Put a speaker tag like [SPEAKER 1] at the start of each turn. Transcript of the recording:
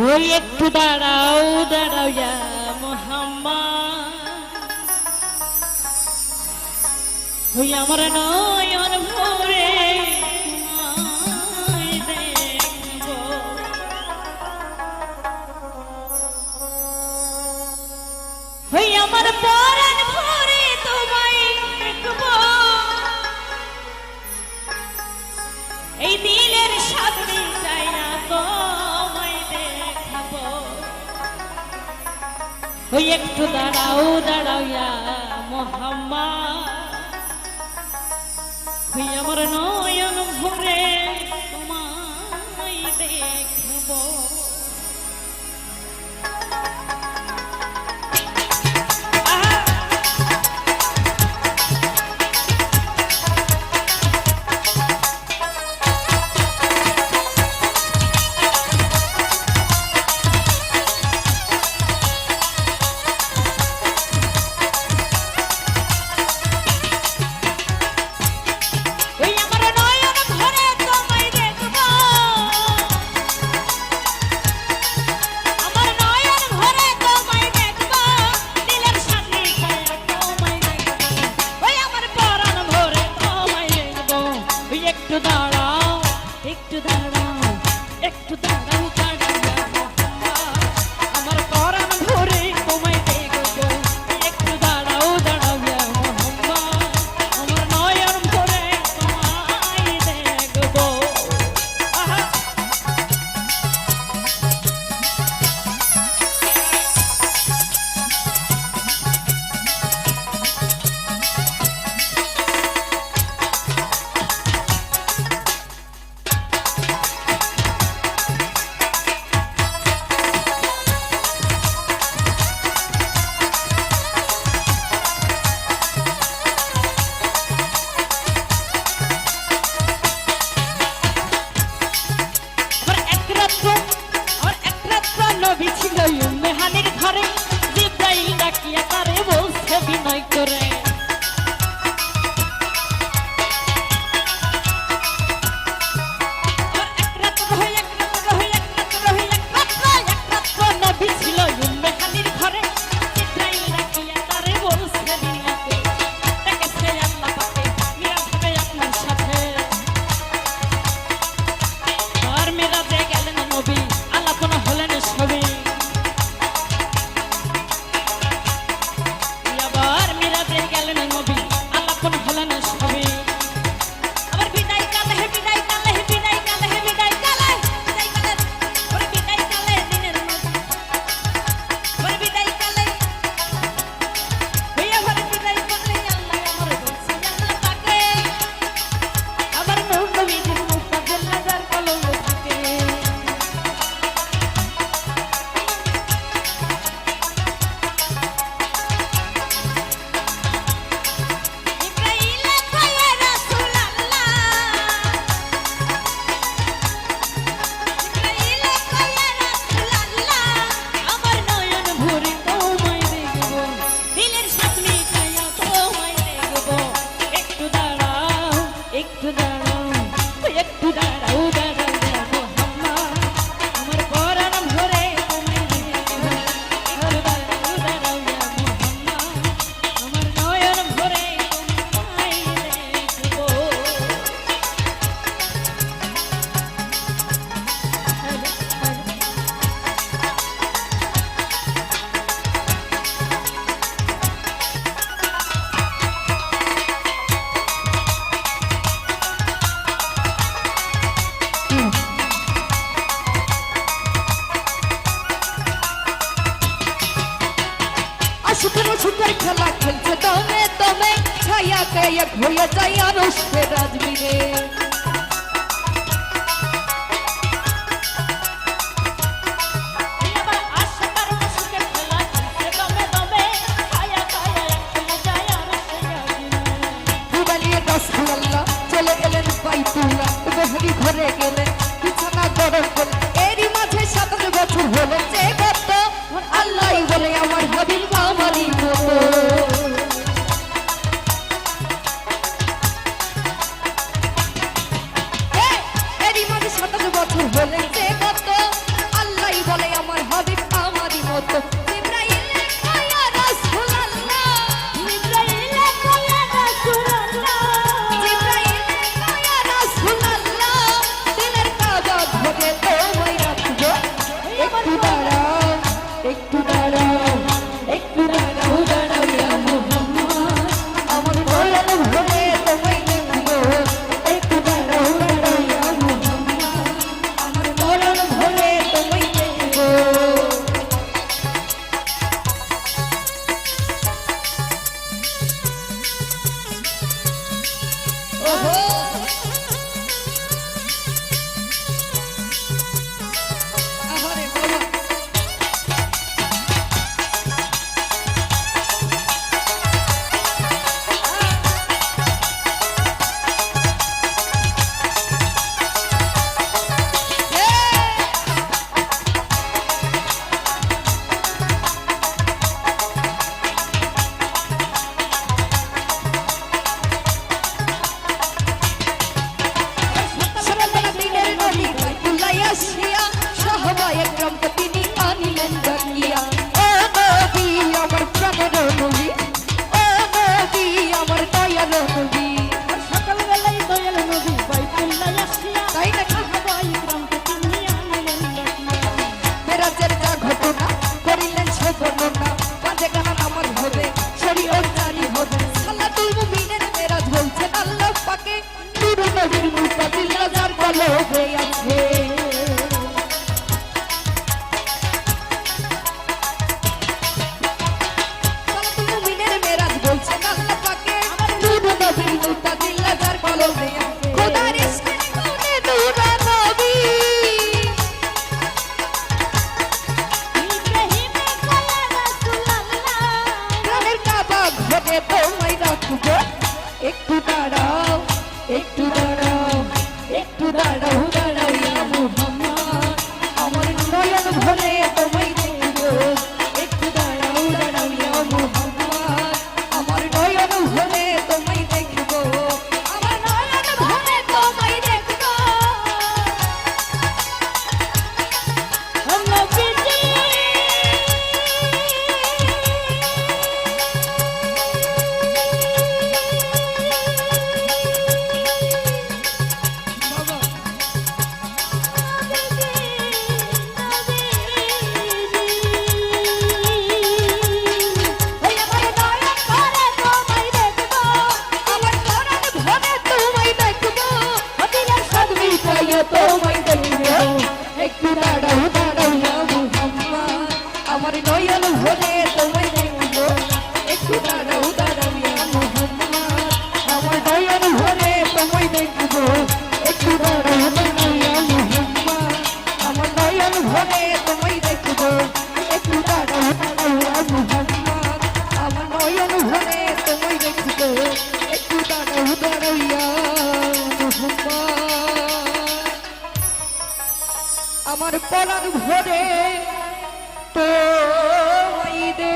[SPEAKER 1] ওই একটু দাঁড়াও দাঁড়াও ইয়া মোহাম্মদ, ওই আমার নয়ন ভরে তোমায় দেখব, ওই আমার পরাণ ভরে তোমায় দেখব, এই দিলের সাথে চাই না তোমায় দেখাবো, ওই একটু দাঁড়াও দাঁড়াও ইয়া মোহাম্মদ, ওই আমার নয়ন ভরে তোমায় দেখব। মেহানির ঘরে জিব্রাইল ডাকিয়া তারে বলছে বিনয় করে, নবী ছিল মেহানির ঘরে জিব্রাইল ডাকিয়া তারে বলছে বিনয় করে, দেখেছে আল্লাহ পাকে মিরাজ হবে আপনার সাথে, আর মিরাজে গেলেন নবী আলাপনা হলেন সবই, সুখের খেলা খেলছে দমে দমে, ছায়া এক হয়ে যায় আরশে রাজবীরে, চলে গেলেন বাইতুল্লাহ, মেহরি ঘরে গেলেন বিছানা গরম করে, এরই মাঝে ৭ বছর হলো যে গত, আল্লাহ বলে আমার হাবিব আমারই মতো, দেখবো একটু দাঁড়াও একটু দাঁড়াও একটু দাঁড়াও দাঁড়াও ইয়া মুহাম্মদ আমার নয়ন ভরে তোমায় দেখবো একটু দাঁড়াও দাঁড়াও ইয়া মুহাম্মদ আমার নয়ন ভরে তোমায় দেখবো আমার নয়ন ভরে তোমায় দেখবো নবীজি তোমায় দেখবো একটু দাঁড়াও দাঁড়াও ইয়া মুহাম্মদ আমার নয়ন ভরে তোমায় দেখবো একটু দাঁড়াও দাঁড়াও ইয়া মুহাম্মদ আমার নয়ন ভরে তোমায় দেখবো একটু দাঁড়াও দাঁড়াও ইয়া মুহাম্মদ আমার নয়ন ভরে তোমায় দেখবো একটু দাঁড়াও দাঁড়াও ইয়া মুহাম্মদ আমার নয়ন ভরে তোমায় দেখবো একটু দাঁড়াও দাঁড়াও ইয়া মুহাম্মদ আমার পরাণ ভরে তোমায় দে